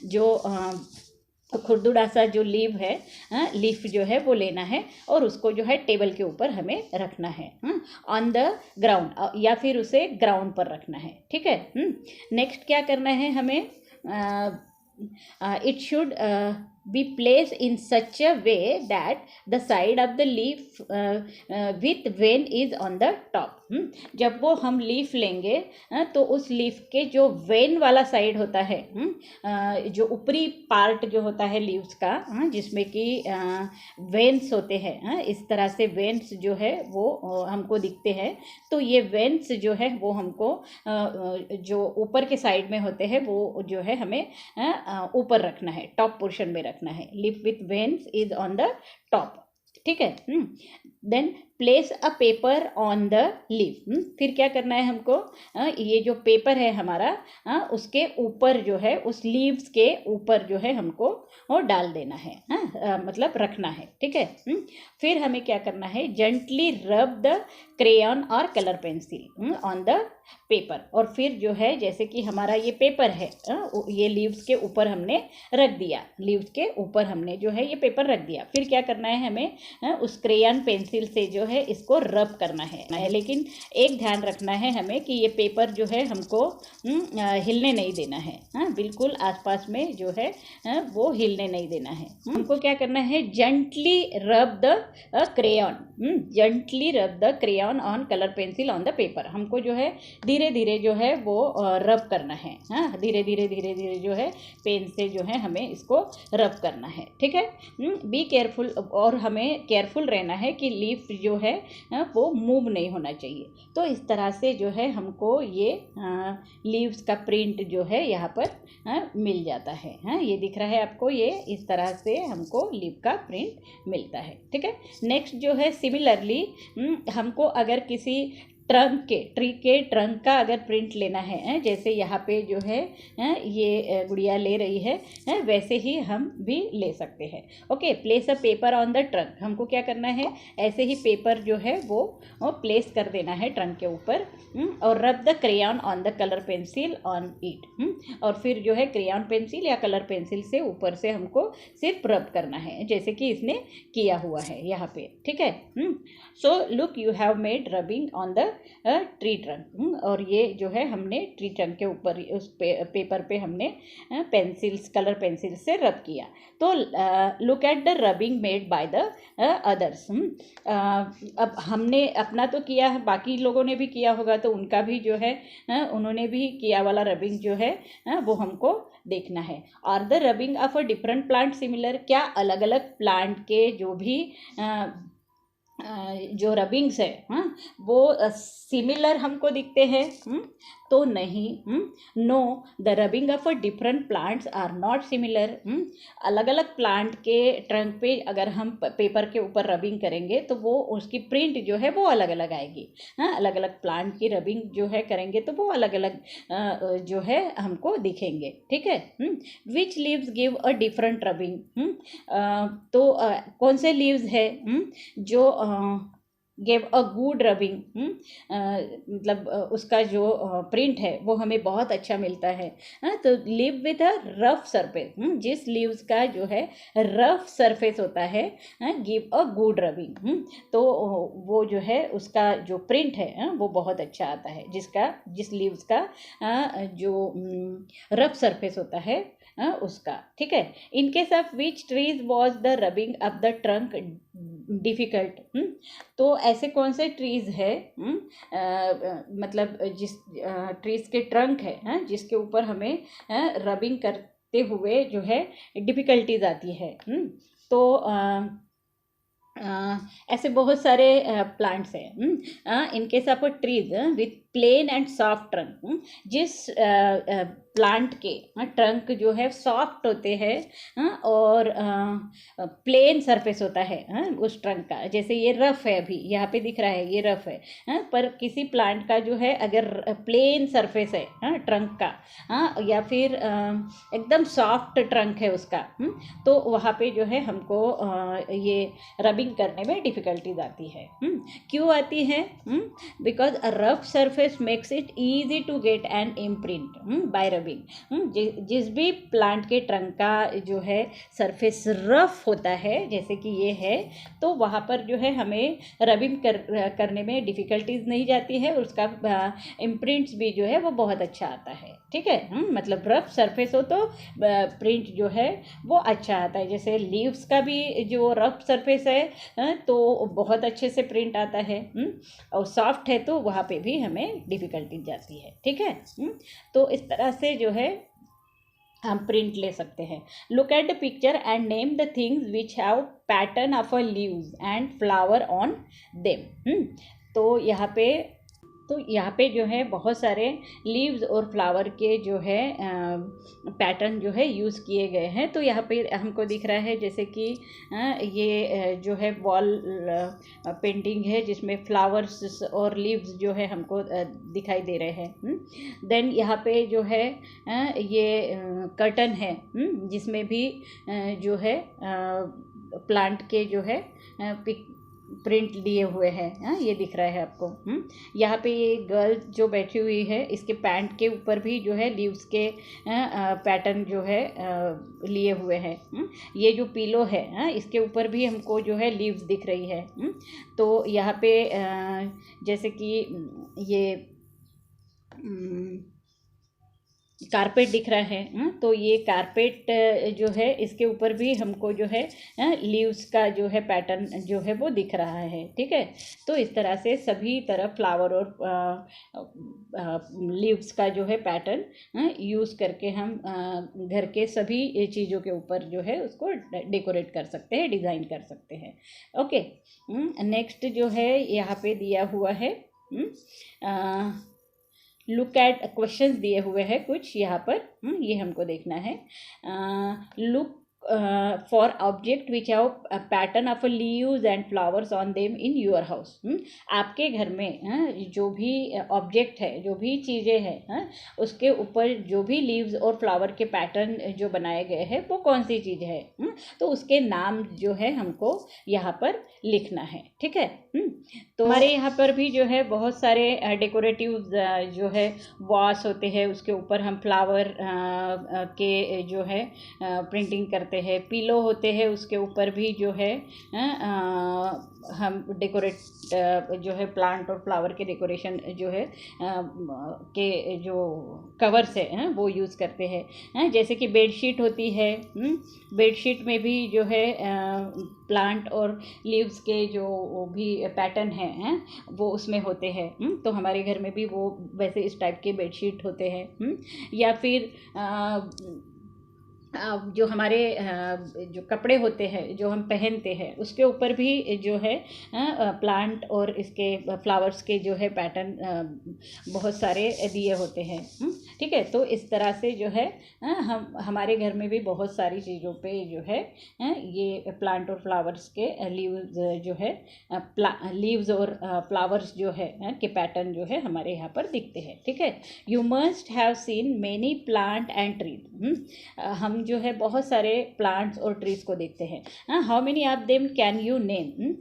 जो खुरदुरा सा जो लीव है, लीफ जो है वो लेना है और उसको जो है टेबल के ऊपर हमें रखना है, ऑन द ग्राउंड, या फिर उसे ग्राउंड पर रखना है, ठीक है। नेक्स्ट क्या करना है हमें, it should be placed in such a way that the side of the leaf with vein is on the top। जब वो हम लीफ लेंगे तो उस लीफ के जो वेन वाला साइड होता है, जो ऊपरी पार्ट जो होता है लीव्स का, जिसमें कि वेन्स होते हैं, इस तरह से वेन्स जो है वो हमको दिखते हैं। तो ये वेन्स जो है वो हमको जो ऊपर के साइड में होते हैं वो जो है हमें ऊपर रखना है, टॉप पोर्शन में रखना है। Leaf with veins is on the top, ठीक है। Then place a paper on the leaf. फिर क्या करना है हमको, ये जो पेपर है हमारा, उसके ऊपर जो है, उस लीव्स के ऊपर जो है हमको वो डाल देना है, मतलब रखना है, ठीक है। फिर हमें क्या करना है, जेंटली रब द क्रेयॉन और colour pencil on the paper. और फिर जो है जैसे कि हमारा ये पेपर है, ये लीव्स के ऊपर हमने रख दिया, लीव्स के ऊपर हमने जो है ये पेपर रख दिया। फिर क्या करना है हमें, उस क्रेयॉन पेंसिल से जो है इसको रब करना है। लेकिन एक ध्यान रखना है हमें कि ये पेपर जो है हमको हिलने नहीं देना है, बिल्कुल आसपास में जो है वो हिलने नहीं देना है। हमको क्या करना है, जेंटली रब द क्रेयॉन, जेंटली रब the crayon on colour pencil on the paper. हमको जो है धीरे धीरे जो है वो रब करना है, धीरे धीरे जो है पेन से जो है हमें इसको रब करना है, ठीक है। बी केयरफुल, और हमें केयरफुल रहना है कि लीफ जो है वो मूव नहीं होना चाहिए। तो इस तरह से जो है हमको ये लीव्स का प्रिंट जो है यहाँ पर मिल जाता है। ये दिख रहा है आपको, ये इस तरह से हमको लीफ का प्रिंट मिलता है, ठीक है। नेक्स्ट जो है सिमिलरली, हमको अगर किसी ट्री के ट्रंक का अगर प्रिंट लेना है, जैसे यहाँ पे जो है ये गुड़िया ले रही है, वैसे ही हम भी ले सकते हैं। Okay, place a paper on the trunk. हमको क्या करना है, ऐसे ही पेपर जो है वो प्लेस कर देना है ट्रंक के ऊपर, और रब the crayon on the colour pencil on it. और फिर जो है क्रेयॉन पेंसिल या कलर पेंसिल से ऊपर से हमको सिर्फ रब करना है, जैसे कि इसने किया हुआ है यहाँ पे, ठीक है। So look, you have made rubbing on the tree trunk. और ये जो है हमने ट्री ट्रंक के ऊपर उस पेपर पे हमने पेंसिल्स, कलर पेंसिल से रब किया। तो look at the rubbing made by the others. अब हमने अपना तो किया है, बाकी लोगों ने भी किया होगा, तो उनका भी जो है उन्होंने भी किया वाला रबिंग जो है वो हमको देखना है। और the rubbing of a different plant similar, क्या अलग अलग प्लांट के जो भी जो रबिंग्स है, वो सिमिलर हमको दिखते हैं, तो नहीं। No, the rubbing of a different plants are not similar. अलग अलग प्लांट के ट्रंक पे अगर हम पेपर के ऊपर रबिंग करेंगे तो वो उसकी प्रिंट जो है वो अलग अलग आएगी। अलग अलग प्लांट की रबिंग जो है करेंगे तो वो अलग अलग जो है हमको दिखेंगे, ठीक है। विच leaves give a different rubbing. तो कौन से लीव्स है जो गेव अ गुड रबिंग, मतलब उसका जो प्रिंट है वो हमें बहुत अच्छा मिलता है। तो live with a rough surface, जिस लीव्स का जो है रफ सरफेस होता है, गिव अ गुड रबिंग, तो वो जो है उसका जो प्रिंट है वो बहुत अच्छा आता है, जिस लीव्स का जो रफ सरफेस होता है उसका, ठीक है। In case of which trees was the rubbing of the trunk difficult. तो ऐसे कौन से ट्रीज़ है, मतलब जिस ट्रीज़ के ट्रंक है जिसके ऊपर हमें रबिंग करते हुए जो है डिफ़िकल्टीज आती है। तो ऐसे बहुत सारे प्लांट्स हैं in case of trees with plane and soft trunk. जिस प्लांट के ट्रंक जो है सॉफ्ट होते हैं और प्लेन सरफेस होता है उस ट्रंक का, जैसे ये रफ है, अभी यहाँ पे दिख रहा है ये रफ है पर किसी प्लांट का जो है अगर प्लेन सरफेस है ट्रंक का या फिर एकदम सॉफ्ट ट्रंक है उसका, तो वहाँ पे जो है हमको ये रबिंग करने में डिफ़िकल्टीज आती है। क्यों आती है? Because a rough surface makes it easy to get an imprint by rubbing. जिस भी प्लांट के ट्रंक का जो है सरफेस रफ होता है, जैसे कि ये है, तो वहाँ पर जो है हमें रबिंग करने में डिफ़िकल्टीज नहीं जाती है, उसका इम्प्रिंट्स भी जो है वो बहुत अच्छा आता है। ठीक है, मतलब रफ सरफेस हो तो प्रिंट जो है वो अच्छा आता है। जैसे लीव्स का भी जो रफ सरफेस है तो बहुत अच्छे से प्रिंट आता है, और सॉफ्ट है तो वहाँ पे भी हमें डिफ़िकल्टी जाती है। ठीक है, तो इस तरह से जो है हम प्रिंट ले सकते हैं। Look at the picture and name the things which have pattern of a leaves and flower on them. तो यहाँ पे जो है बहुत सारे लीव्स और फ्लावर के जो है पैटर्न जो है यूज़ किए गए हैं। तो यहाँ पे हमको दिख रहा है जैसे कि ये जो है वॉल पेंटिंग है जिसमें फ्लावर्स और लीव्स जो है हमको दिखाई दे रहे हैं। देन यहाँ पे जो है ये कर्टन है जिसमें भी जो है प्लांट के जो है प्रिंट लिए हुए हैं, ये दिख रहा है आपको। यहाँ पे ये गर्ल जो बैठी हुई है, इसके पैंट के ऊपर भी जो है लीव्स के पैटर्न जो है लिए हुए हैं। ये जो पिलो है इसके ऊपर भी हमको जो है लीव्स दिख रही है। तो यहाँ पे जैसे कि ये कारपेट दिख रहा है, तो ये कारपेट जो है इसके ऊपर भी हमको जो है लीव्स का जो है पैटर्न जो है वो दिख रहा है। ठीक है, तो इस तरह से सभी तरफ फ्लावर और लीव्स का जो है पैटर्न यूज़ करके हम घर के सभी चीज़ों के ऊपर जो है उसको डेकोरेट कर सकते हैं, डिज़ाइन कर सकते हैं। ओके, नेक्स्ट जो है यहाँ पे दिया हुआ है लुक एट क्वेश्चंस दिए हुए हैं कुछ यहाँ पर, ये हमको देखना है। Look for object which have pattern of leaves and flowers on them in your house. आपके घर में जो भी ऑब्जेक्ट है, जो भी चीज़ें हैं उसके ऊपर जो भी लीव्स और फ्लावर के पैटर्न जो बनाए गए हैं वो कौन सी चीज़ है, तो उसके नाम जो है हमको यहाँ पर लिखना है। ठीक है, तो हमारे यहाँ पर भी जो है बहुत सारे डेकोरेटिव जो है वॉस होते हैं, उसके ऊपर हम फ्लावर के जो है प्रिंटिंग करते हैं। पिलो होते हैं, उसके ऊपर भी जो है हम डेकोरेट जो है प्लांट और फ्लावर के डेकोरेशन जो है के जो कवर्स है वो यूज़ करते हैं। जैसे कि बेडशीट होती है, बेडशीट में भी जो है प्लांट और लीव्स के जो भी पैटर्न हैं वो उसमें होते हैं। तो हमारे घर में भी वो वैसे इस टाइप के बेडशीट होते हैं। या फिर जो हमारे जो कपड़े होते हैं जो हम पहनते हैं उसके ऊपर भी जो है प्लांट और इसके फ्लावर्स के जो है पैटर्न बहुत सारे दिए होते हैं। ठीक है, तो इस तरह से जो है हम हमारे घर में भी बहुत सारी चीज़ों पे जो है ये प्लांट और फ्लावर्स के लीव्स जो है लीव्स और फ्लावर्स जो है के पैटर्न जो है हमारे यहाँ पर दिखते हैं। ठीक है, you must have seen many plant and trees. हम जो है बहुत सारे प्लांट्स और ट्रीज को देखते हैं। How many of them can you name?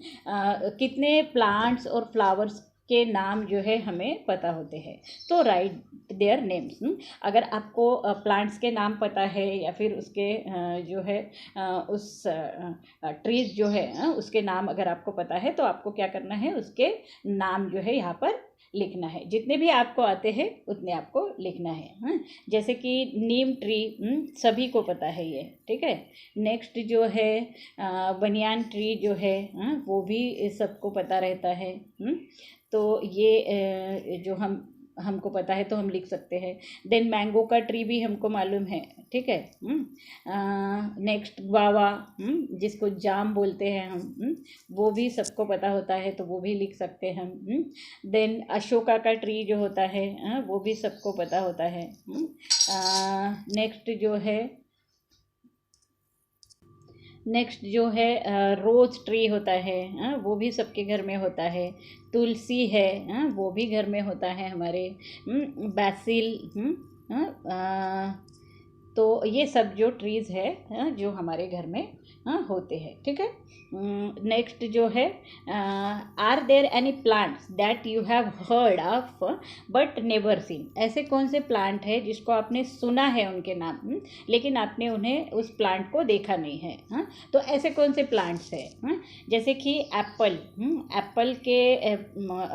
कितने प्लांट्स और फ्लावर्स के नाम जो है हमें पता होते हैं, तो राइट देयर नेम्स। अगर आपको प्लांट्स के नाम पता है या फिर उसके जो है उस ट्रीज जो है उसके नाम अगर आपको पता है तो आपको क्या करना है, उसके नाम जो है यहाँ पर लिखना है। जितने भी आपको आते हैं उतने आपको लिखना है। जैसे कि नीम ट्री सभी को पता है ये। ठीक है, नेक्स्ट जो है बनियान ट्री जो है वो भी सबको पता रहता है। तो ये जो हम हमको पता है तो हम लिख सकते हैं। देन मैंगो का ट्री भी हमको मालूम है, ठीक है। नेक्स्ट गुआवा, जिसको जाम बोलते हैं हम, वो भी सबको पता होता है तो वो भी लिख सकते हैं हम। देन अशोका का ट्री जो होता है वो भी सबको पता होता है। नेक्स्ट जो है रोज ट्री होता है, वो भी सबके घर में होता है। तुलसी है, वो भी घर में होता है हमारे। बैसिल, तो ये सब जो ट्रीज़ है जो हमारे घर में होते हैं, ठीक है। नेक्स्ट जो है, are there any plants that you have heard of but never seen. ऐसे कौन से प्लांट है जिसको आपने सुना है उनके नाम, लेकिन आपने उन्हें उस प्लांट को देखा नहीं है। तो ऐसे कौन से प्लांट्स है, जैसे कि एप्पल। एप्पल के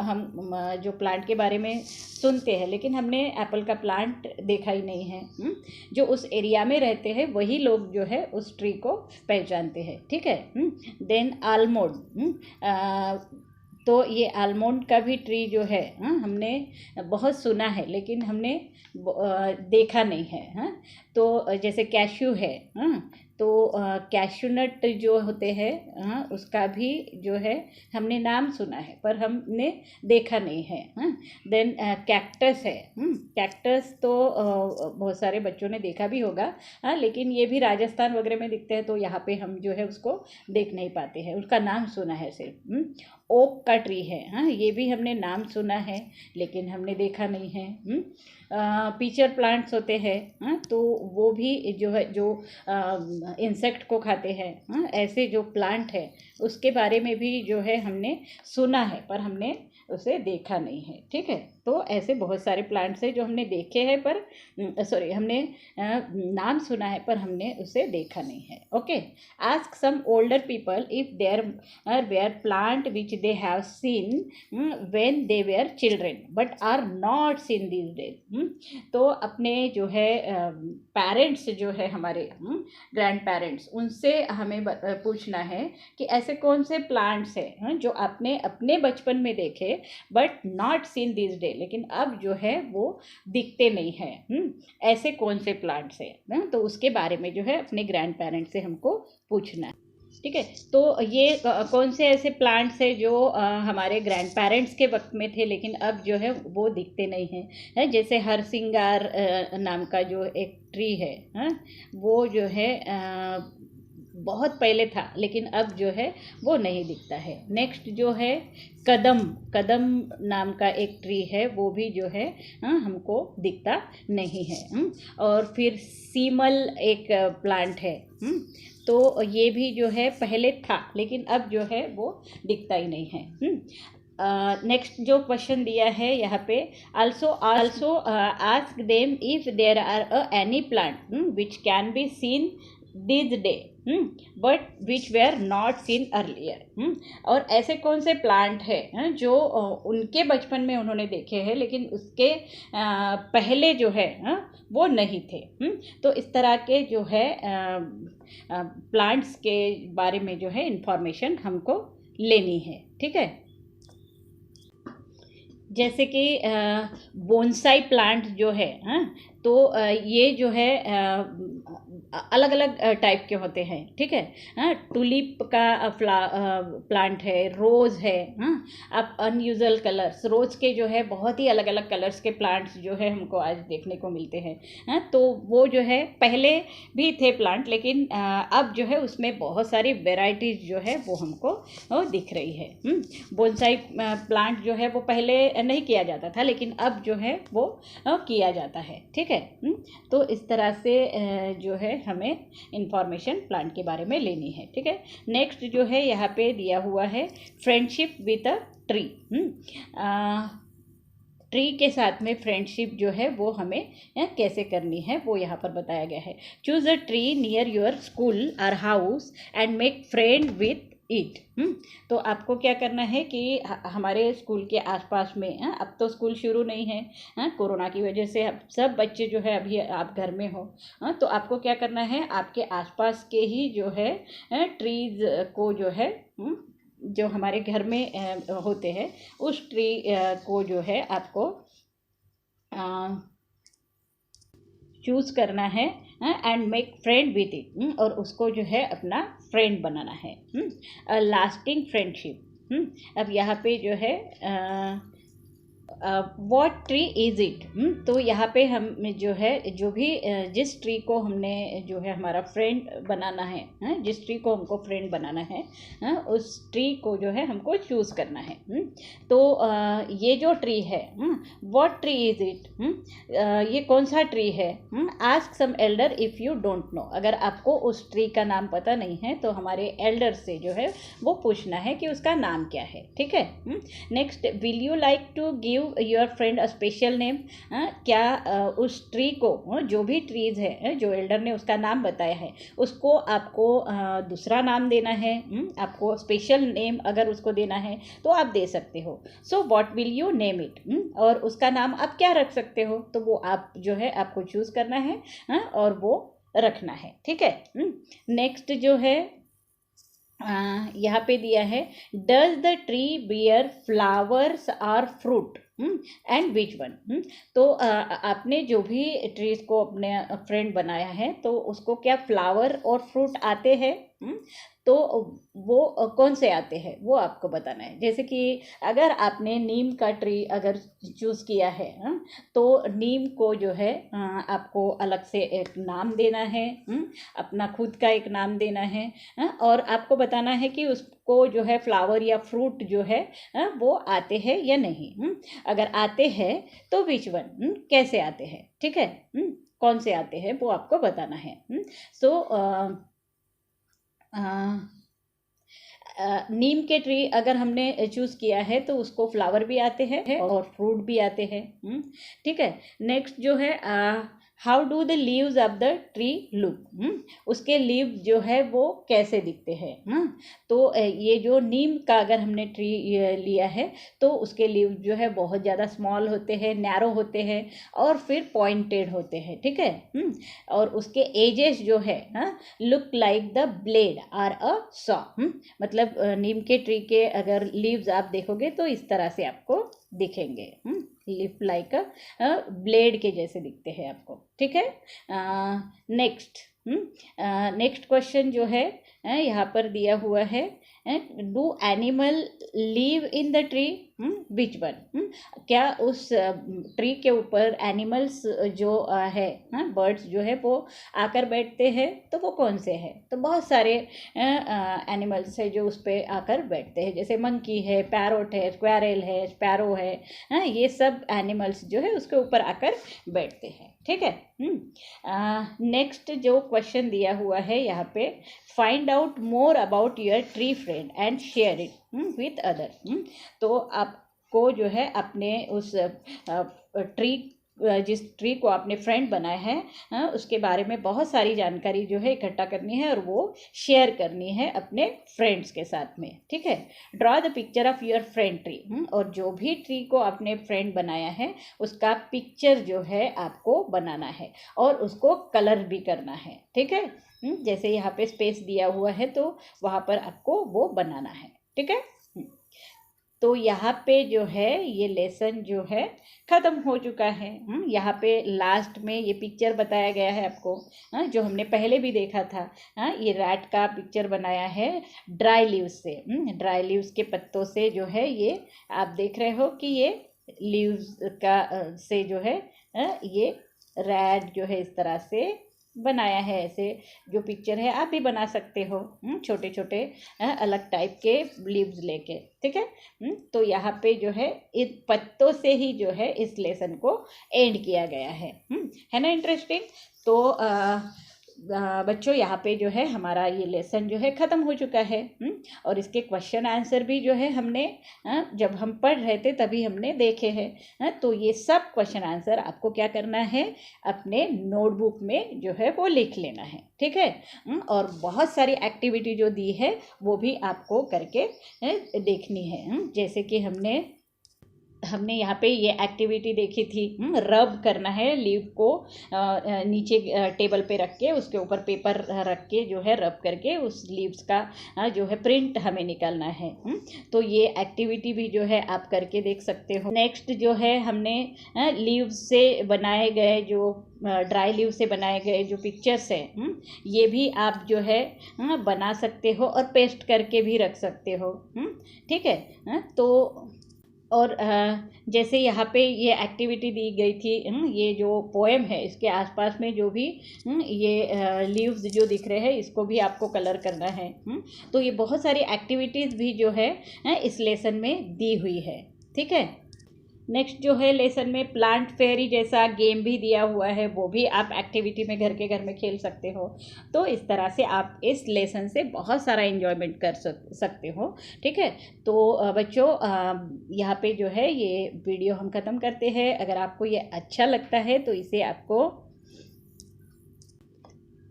हम जो प्लांट के बारे में सुनते हैं लेकिन हमने एप्पल का प्लांट देखा ही नहीं है। जो उस एरिया में रहते हैं वही लोग जो है उस ट्री को पहचानते हैं, ठीक है। देन आलमंड, तो ये आलमंड का भी ट्री जो है हमने बहुत सुना है लेकिन हमने देखा नहीं है। तो जैसे कैश्यू है, तो कैश्यू नट जो होते हैं उसका भी जो है हमने नाम सुना है पर हमने देखा नहीं है। देन कैक्टस है। कैक्टस तो बहुत सारे बच्चों ने देखा भी होगा, लेकिन ये भी राजस्थान वगैरह में दिखते हैं तो यहाँ पे हम जो है उसको देख नहीं पाते हैं, उसका नाम सुना है सिर्फ। ओक का ट्री है, ये भी हमने नाम सुना है लेकिन हमने देखा नहीं है। पीचर प्लांट्स होते हैं, तो वो भी जो है जो इंसेक्ट को खाते हैं, ऐसे जो प्लांट है उसके बारे में भी जो है हमने सुना है पर हमने उसे देखा नहीं है, ठीक है। तो ऐसे बहुत सारे प्लांट्स हैं जो हमने देखे हैं पर हमने नाम सुना है पर हमने उसे देखा नहीं है। Okay, ask some older people if there were plant which they have seen when they were children but are not seen these days. तो अपने जो है पेरेंट्स जो है हमारे ग्रैंड पेरेंट्स, उनसे हमें पूछना है कि ऐसे कौन से प्लांट्स हैं जो आपने अपने बचपन में देखे but not seen this day, लेकिन अब जो है वो दिखते नहीं हैं। ऐसे कौन से प्लांट्स हैं, तो उसके बारे में जो है अपने ग्रैंड पेरेंट्स से हमको पूछना है, ठीक है। तो ये कौन से ऐसे प्लांट्स हैं जो हमारे ग्रैंड पेरेंट्स के वक्त में थे लेकिन अब जो है वो दिखते नहीं हैं। जैसे हरसिंगार नाम का जो एक ट्री है, वो जो है बहुत पहले था लेकिन अब जो है वो नहीं दिखता है। नेक्स्ट जो है कदम नाम का एक ट्री है, वो भी जो है हमको दिखता नहीं है। और फिर सीमल एक प्लांट है, तो ये भी जो है पहले था लेकिन अब जो है वो दिखता ही नहीं है। नेक्स्ट जो क्वेश्चन दिया है यहाँ पे, also ask them if there are any plant which can be seen this day but which were not seen earlier. और ऐसे कौन से प्लांट है जो उनके बचपन में उन्होंने देखे हैं लेकिन उसके पहले जो है वो नहीं थे। तो इस तरह के जो है प्लांट्स के बारे में जो है इंफॉर्मेशन हमको लेनी है, ठीक है। जैसे कि बोनसाई प्लांट जो है, तो ये जो है अलग अलग टाइप के होते हैं, ठीक है। टुलिप का प्लांट है, रोज़ है। अब अनयूजुअल कलर्स, रोज़ के जो है बहुत ही अलग अलग कलर्स के प्लांट्स जो है हमको आज देखने को मिलते हैं। तो वो जो है पहले भी थे प्लांट लेकिन अब जो है उसमें बहुत सारी वेराइटीज़ जो है वो हमको दिख रही है। बोनसाई प्लांट जो है वो पहले नहीं किया जाता था लेकिन अब जो है वो किया जाता है, ठीक है। तो इस तरह से जो है हमें इंफॉर्मेशन प्लांट के बारे में लेनी है, ठीक है। नेक्स्ट जो है यहाँ पे दिया हुआ है friendship with a tree. Tree के साथ में फ्रेंडशिप जो है वो हमें कैसे करनी है वो यहाँ पर बताया गया है। Choose a tree near your school or house and make friend with it. तो आपको क्या करना है कि हमारे स्कूल के आसपास में, अब तो स्कूल शुरू नहीं है कोरोना की वजह से, अब सब बच्चे जो है अभी आप घर में हो, तो आपको क्या करना है, आपके आसपास के ही जो है ट्रीज को जो है जो हमारे घर में होते हैं उस ट्री को जो है आपको चूज़ करना है and make friend with it, और उसको जो है अपना फ्रेंड बनाना है, लास्टिंग फ्रेंडशिप। अब यहाँ पे जो है वॉट ट्री इज़ इट, तो यहाँ पे हम जो है जो भी जिस ट्री को हमने जो है हमारा फ्रेंड बनाना है, जिस ट्री को हमको फ्रेंड बनाना है, उस ट्री को जो है हमको चूज़ करना है। तो ये जो ट्री है, वॉट ट्री इज़ इट, ये कौन सा ट्री है। Ask some elder if you don't know, अगर आपको उस ट्री का नाम पता नहीं है तो हमारे एल्डर से जो है वो पूछना है कि उसका नाम क्या है, ठीक है। Next, will you like to give your friend a special name, क्या उस ट्री को, जो भी ट्रीज है जो एल्डर ने उसका नाम बताया है उसको आपको दूसरा नाम देना है, आपको स्पेशल नेम अगर उसको देना है तो आप दे सकते हो। So what will you name it, और उसका नाम आप क्या रख सकते हो, तो वो आप जो है आपको चूज़ करना है और वो रखना है, ठीक है। नेक्स्ट जो है यहाँ पे दिया है, does the tree bear flowers or fruit and which one. तो आपने जो भी ट्रीज को अपने फ्रेंड बनाया है तो उसको क्या फ्लावर और फ्रूट आते हैं, तो वो कौन से आते हैं वो आपको बताना है। जैसे कि अगर आपने नीम का ट्री अगर चूज़ किया है, तो नीम को जो है आपको अलग से एक नाम देना है, अपना खुद का एक नाम देना है, और आपको बताना है कि उसको जो है फ्लावर या फ्रूट जो है वो आते हैं या नहीं। अगर आते हैं तो विच वन, कैसे आते हैं, ठीक है, कौन से आते हैं वो आपको बताना है। सो नीम के ट्री अगर हमने चूज़ किया है तो उसको फ्लावर भी आते हैं और फ्रूट भी आते हैं, ठीक है। नेक्स्ट जो है, how do the leaves of the tree look, उसके लीव जो है वो कैसे दिखते हैं। तो ये जो नीम का अगर हमने ट्री लिया है तो उसके लीव जो है बहुत ज़्यादा स्मॉल होते हैं, नैरो होते हैं और फिर पॉइंटेड होते हैं, ठीक है। और उसके एजेस जो है look like the blade or a saw, मतलब नीम के ट्री के अगर लीव्स आप देखोगे तो इस तरह से आपको दिखेंगे, लिप लाइक अ ब्लेड के जैसे दिखते हैं आपको, ठीक है। नेक्स्ट क्वेश्चन जो है यहाँ पर दिया हुआ है, do animal live in the tree, which one, क्या उस ट्री के ऊपर एनिमल्स जो है, बर्ड्स जो है वो आकर बैठते हैं, तो वो कौन से हैं। तो बहुत सारे एनिमल्स है जो उस पर आकर बैठते हैं, जैसे मंकी है, पैरोट है, स्क्वायरल है, स्पैरो है, ये सब एनिमल्स जो है उसके ऊपर आकर बैठते हैं, ठीक है। नेक्स्ट जो क्वेश्चन दिया हुआ है यहाँ पे, find out more about your tree friend and share it with other. तो आपको जो है अपने उस ट्री, जिस ट्री को आपने फ्रेंड बनाया है उसके बारे में बहुत सारी जानकारी जो है इकट्ठा करनी है और वो शेयर करनी है अपने फ्रेंड्स के साथ में, ठीक है। Draw the picture of your friend tree, और जो भी ट्री को आपने फ्रेंड बनाया है उसका पिक्चर जो है आपको बनाना है और उसको कलर भी करना है, ठीक है। जैसे यहाँ पे स्पेस दिया हुआ है तो वहाँ पर आपको वो बनाना है, ठीक है। तो यहाँ पे जो है ये लेसन जो है ख़त्म हो चुका है। यहाँ पे लास्ट में ये पिक्चर बताया गया है आपको, जो हमने पहले भी देखा था। ये रैट का पिक्चर बनाया है ड्राई लीव्स से, ड्राई लीव्स के पत्तों से जो है ये आप देख रहे हो कि ये लीव्स का से जो है ये रैट जो है इस तरह से बनाया है। ऐसे जो पिक्चर है आप भी बना सकते हो, छोटे छोटे अलग टाइप के लीव्स लेके, ठीक है। तो यहाँ पे जो है इन पत्तों से ही जो है इस लेसन को एंड किया गया है ना इंटरेस्टिंग। तो बच्चों यहाँ पे जो है हमारा ये लेसन जो है ख़त्म हो चुका है, और इसके क्वेश्चन आंसर भी जो है हमने जब हम पढ़ रहे थे तभी हमने देखे हैं। तो ये सब क्वेश्चन आंसर आपको क्या करना है, अपने नोटबुक में जो है वो लिख लेना है, ठीक है। और बहुत सारी एक्टिविटी जो दी है वो भी आपको करके देखनी है, जैसे कि हमने हमने यहाँ पे ये एक्टिविटी देखी थी, रब करना है लीव को, नीचे टेबल पे रख के उसके ऊपर पेपर रख के जो है रब करके उस लीव्स का जो है प्रिंट हमें निकालना है। तो ये एक्टिविटी भी जो है आप करके देख सकते हो। नेक्स्ट जो है हमने लीव से बनाए गए जो ड्राई लीव से बनाए गए जो पिक्चर्स हैं, ये भी आप जो है बना सकते हो और पेस्ट करके भी रख सकते हो। ठीक है। तो और जैसे यहाँ पे ये एक्टिविटी दी गई थी, ये जो पोएम है इसके आसपास में जो भी ये लीव्स जो दिख रहे हैं इसको भी आपको कलर करना है। तो ये बहुत सारी एक्टिविटीज़ भी जो है इस लेसन में दी हुई है। ठीक है। नेक्स्ट जो है लेसन में प्लांट फेयरी जैसा गेम भी दिया हुआ है, वो भी आप एक्टिविटी में घर के घर में खेल सकते हो। तो इस तरह से आप इस लेसन से बहुत सारा एंजॉयमेंट कर सकते हो। ठीक है। तो बच्चों यहाँ पे जो है ये वीडियो हम ख़त्म करते हैं। अगर आपको ये अच्छा लगता है तो इसे आपको,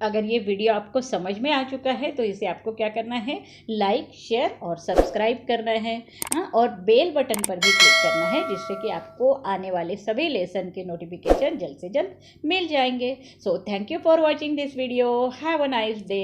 अगर ये वीडियो आपको समझ में आ चुका है तो इसे आपको क्या करना है, लाइक शेयर और सब्सक्राइब करना है। और बेल बटन पर भी क्लिक करना है जिससे कि आपको आने वाले सभी लेसन के नोटिफिकेशन जल्द से जल्द मिल जाएंगे। So thank you for watching this video. Have a nice day.